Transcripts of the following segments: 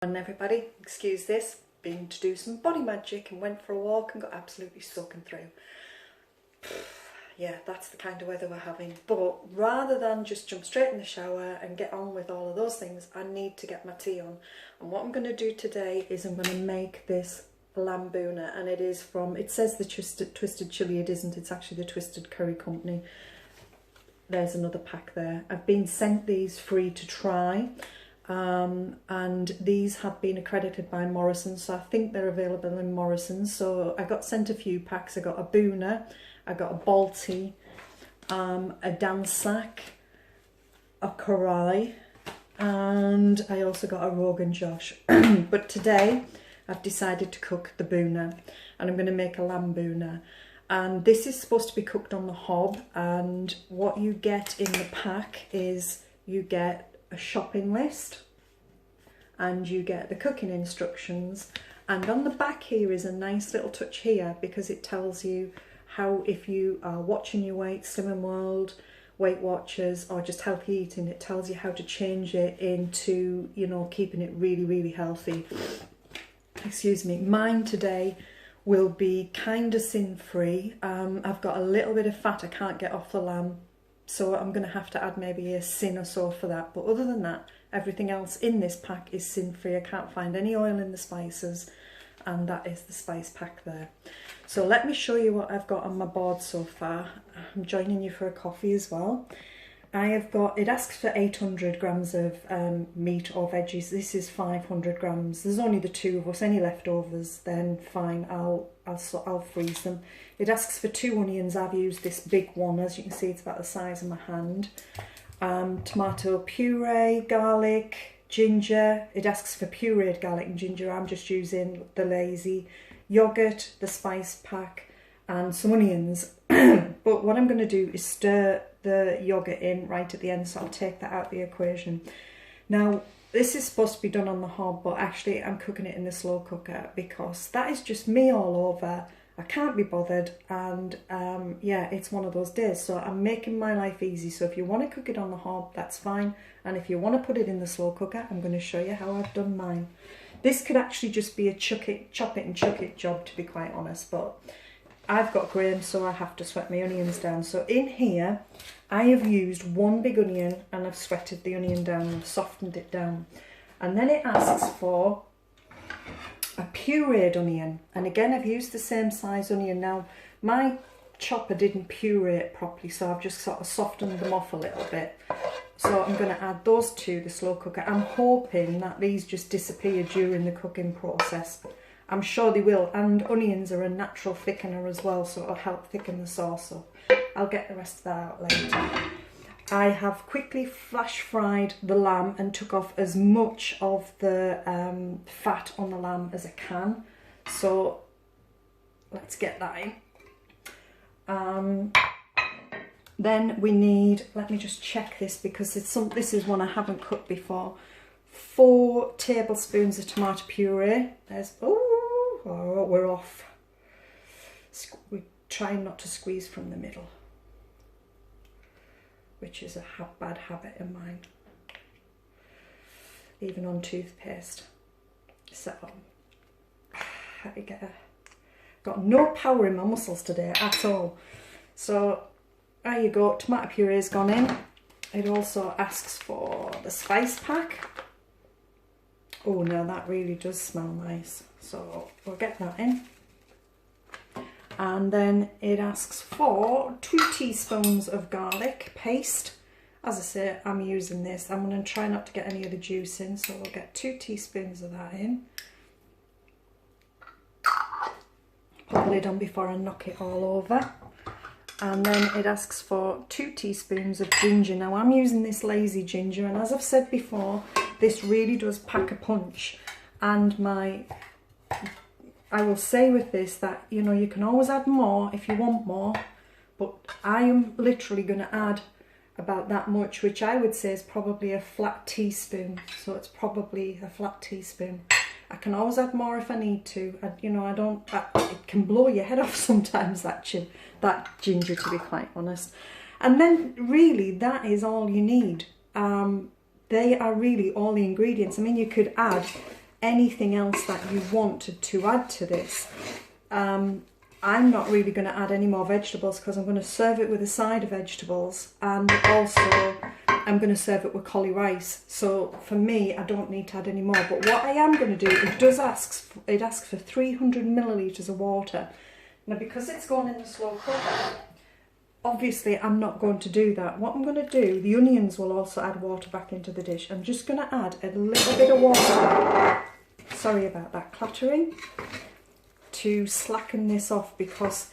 And everybody, excuse this, been to do some body magic and went for a walk and got absolutely soaking through. Yeah, that's the kind of weather we're having. But rather than just jump straight in the shower and get on with all of those things, I need to get my tea on. And what I'm going to do today is I'm going to make this lamb Bhuna, and it is from, it says the twisted chili, it isn't, it's actually the Twisted Curry Company. There's another pack there. I've been sent these free to try. And these have been accredited by Morrison's, so I think they're available in Morrison's. So I got sent a few packs. I got a Bhuna, I got a Balti, a Dansak, a Karai, and I also got a Rogan Josh. But today I've decided to cook the Bhuna, and I'm going to make a lamb Bhuna. And this is supposed to be cooked on the hob, and what you get in the pack is you get a shopping list and you get the cooking instructions, and on the back here is a nice little touch here because it tells you how, if you are watching your weight, Slimming World, Weight Watchers, or just healthy eating, it tells you how to change it into, you know, keeping it really healthy. Excuse me. Mine today will be kind of sin-free. I've got a little bit of fat I can't get off the lamb, so I'm going to have to add maybe a sin or so for that. But other than that, everything else in this pack is sin-free. I can't find any oil in the spices, and that is the spice pack there. So let me show you what I've got on my board so far. I'm joining you for a coffee as well. I have got, it asks for 800 grams of meat or veggies. This is 500 grams. There's only the two of us. Any leftovers, then fine, I'll freeze them. It asks for 2 onions. I've used this big one. As you can see, it's about the size of my hand. Tomato puree, garlic, ginger. It asks for pureed garlic and ginger. I'm just using the lazy. Yogurt, the spice pack, and some onions. But what I'm going to do is stir the yogurt in right at the end, so I'll take that out of the equation. Now, this is supposed to be done on the hob, but actually I'm cooking it in the slow cooker because that is just me all over. I can't be bothered, and yeah, it's one of those days. So I'm making my life easy. So if you want to cook it on the hob, that's fine. And if you want to put it in the slow cooker, I'm going to show you how I've done mine. This could actually just be a chop it and chuck it job, to be quite honest, but I've got grain, so I have to sweat my onions down. So in here, I have used 1 big onion and I've sweated the onion down and softened it down. And then it asks for a pureed onion. And again, I've used the same size onion. Now, my chopper didn't puree it properly, so I've just sort of softened them off a little bit. So I'm going to add those to the slow cooker. I'm hoping that these just disappear during the cooking process. I'm sure they will, and onions are a natural thickener as well, so it'll help thicken the sauce up. I'll get the rest of that out later. I have quickly flash fried the lamb and took off as much of the fat on the lamb as I can. So let's get that in. Then we need, let me just check this because this is one I haven't cooked before. 4 tablespoons of tomato puree. There's, oh, we're off. We're trying not to squeeze from the middle, which is a bad habit of mine, even on toothpaste. So, got no power in my muscles today at all. So, there you go, tomato puree's gone in. It also asks for the spice pack. Oh, now that really does smell nice. So we'll get that in. And then it asks for 2 teaspoons of garlic paste. As I say, I'm using this. I'm going to try not to get any of the juice in, so we'll get 2 teaspoons of that in. Put the lid on before I knock it all over. And then it asks for 2 teaspoons of ginger. Now I'm using this lazy ginger, and as I've said before, this really does pack a punch. And I will say with this that, you know, you can always add more if you want more, but I am literally going to add about that much, which I would say is probably a flat teaspoon. So it's probably a flat teaspoon. I can always add more if I need to. You know, it can blow your head off sometimes, that ginger, to be quite honest. And then really that is all you need. They are really all the ingredients. I mean, you could add anything else that you wanted to add to this. I'm not really going to add any more vegetables because I'm going to serve it with a side of vegetables, and also I'm going to serve it with cauli rice. So for me, I don't need to add any more. But what I am going to do, it asks for 300 millilitres of water. Now, because it's going in the slow cooker, obviously I'm not going to do that. What I'm going to do, the onions will also add water back into the dish. I'm just going to add a little bit of water. Sorry about that clattering. To slacken this off, because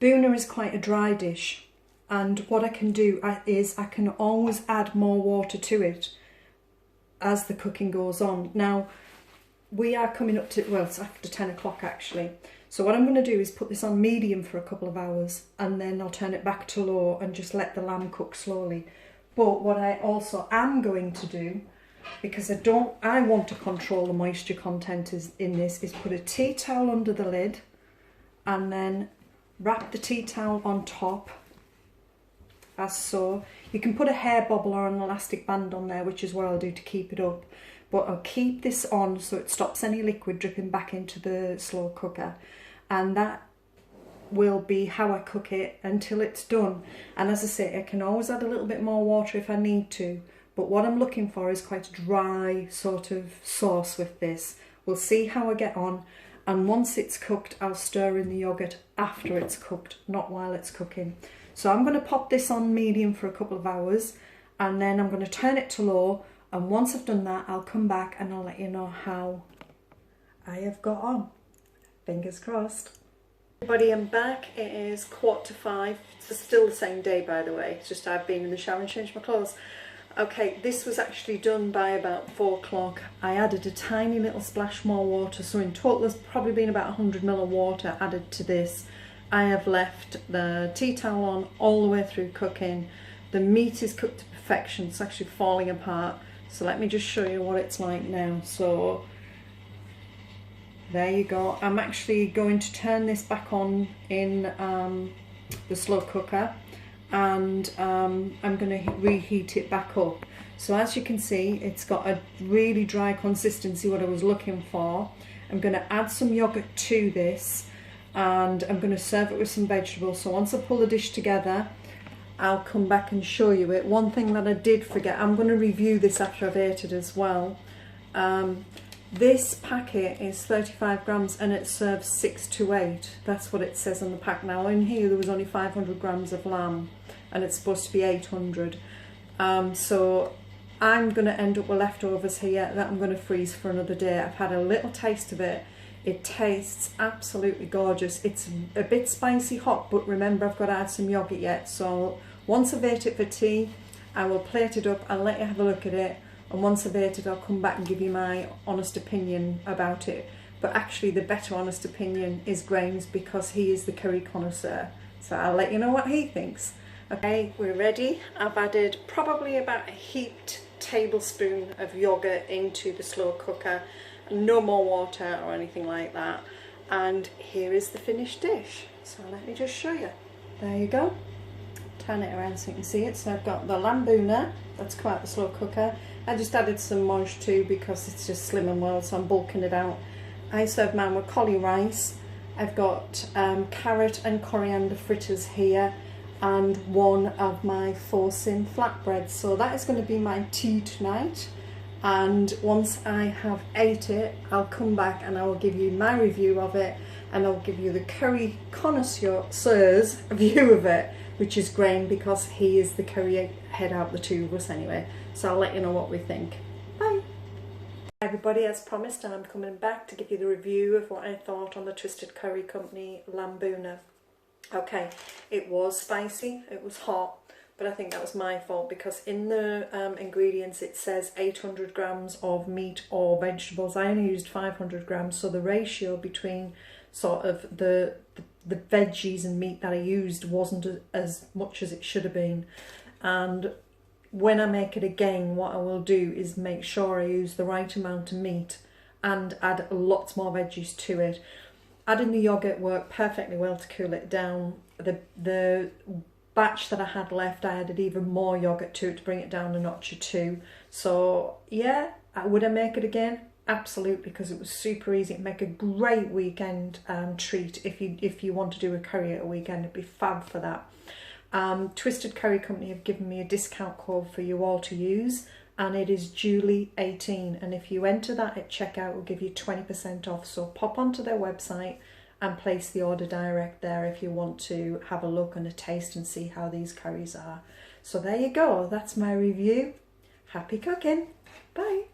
Bhuna is quite a dry dish, and what I can do is I can always add more water to it as the cooking goes on. Now we are coming up to, well, it's after 10 o'clock actually, so what I'm going to do is put this on medium for a couple of hours, and then I'll turn it back to low and just let the lamb cook slowly. But what I also am going to do, because I want to control the moisture content in this, is put a tea towel under the lid and then wrap the tea towel on top, as so. You can put a hair bobble or an elastic band on there, which is what I'll do to keep it up, but I'll keep this on so it stops any liquid dripping back into the slow cooker, and that will be how I cook it until it's done. And as I say, I can always add a little bit more water if I need to. But what I'm looking for is quite a dry sort of sauce with this. We'll see how I get on. And once it's cooked, I'll stir in the yoghurt after it's cooked, not while it's cooking. So I'm going to pop this on medium for a couple of hours, and then I'm going to turn it to low. And once I've done that, I'll come back and I'll let you know how I have got on. Fingers crossed. Everybody, I'm back. It is 4:45. It's still the same day, by the way. It's just I've been in the shower and changed my clothes. Okay, this was actually done by about 4 o'clock. I added a tiny little splash more water, so in total there's probably been about 100 ml of water added to this. I have left the tea towel on all the way through cooking. The meat is cooked to perfection. It's actually falling apart. So let me just show you what it's like now. So there you go. I'm actually going to turn this back on in the slow cooker, and I'm going to reheat it back up. So as you can see, it's got a really dry consistency, what I was looking for. I'm going to add some yogurt to this, and I'm going to serve it with some vegetables. So once I pull the dish together, I'll come back and show you it. One thing that I did forget, I'm going to review this after I've ate it as well. This packet is 35 grams and it serves 6 to 8. That's what it says on the pack. Now in here there was only 500 grams of lamb and it's supposed to be 800. So I'm going to end up with leftovers here that I'm going to freeze for another day. I've had a little taste of it. It tastes absolutely gorgeous. It's a bit spicy hot, but remember I've got to add some yogurt yet. So once I've ate it for tea, I will plate it up, I'll let you have a look at it. And once I've ate it, I'll come back and give you my honest opinion about it. But actually the better honest opinion is Graham's, because he is the curry connoisseur. So I'll let you know what he thinks. Okay, we're ready. I've added probably about a heaped tablespoon of yogurt into the slow cooker. No more water or anything like that. And here is the finished dish. So let me just show you. There you go. Turn it around so you can see it. So I've got the lamb Bhuna, that's come out the slow cooker. I just added some mosh too because it's just slim and well, so I'm bulking it out. I serve mine with cauli rice. I've got carrot and coriander fritters here, and one of my forcing flatbreads. So that is going to be my tea tonight. And once I have ate it, I'll come back and I will give you my review of it, and I'll give you the curry connoisseur's view of it, which is Graham, because he is the curry head out of the two of us anyway. So I'll let you know what we think. Bye. Hi everybody, as promised, I'm coming back to give you the review of what I thought on the Twisted Curry Company lamb Bhuna. Okay, it was spicy, it was hot, but I think that was my fault, because in the ingredients it says 800 grams of meat or vegetables. I only used 500 grams, so the ratio between sort of the veggies and meat that I used wasn't as much as it should have been. And when I make it again, what I will do is make sure I use the right amount of meat and add lots more veggies to it. Adding the yogurt worked perfectly well to cool it down. The batch that I had left, I added even more yogurt to it to bring it down a notch or two. So yeah, Would I make it again? Absolutely, because it was super easy. It'd make a great weekend treat if you want to do a curry at a weekend. It'd be fab for that. Twisted Curry Company have given me a discount code for you all to use, and it is Julie18, and if you enter that at checkout, it will give you 20% off. So pop onto their website and place the order direct there if you want to have a look and a taste and see how these curries are. So there you go, that's my review. Happy cooking. Bye.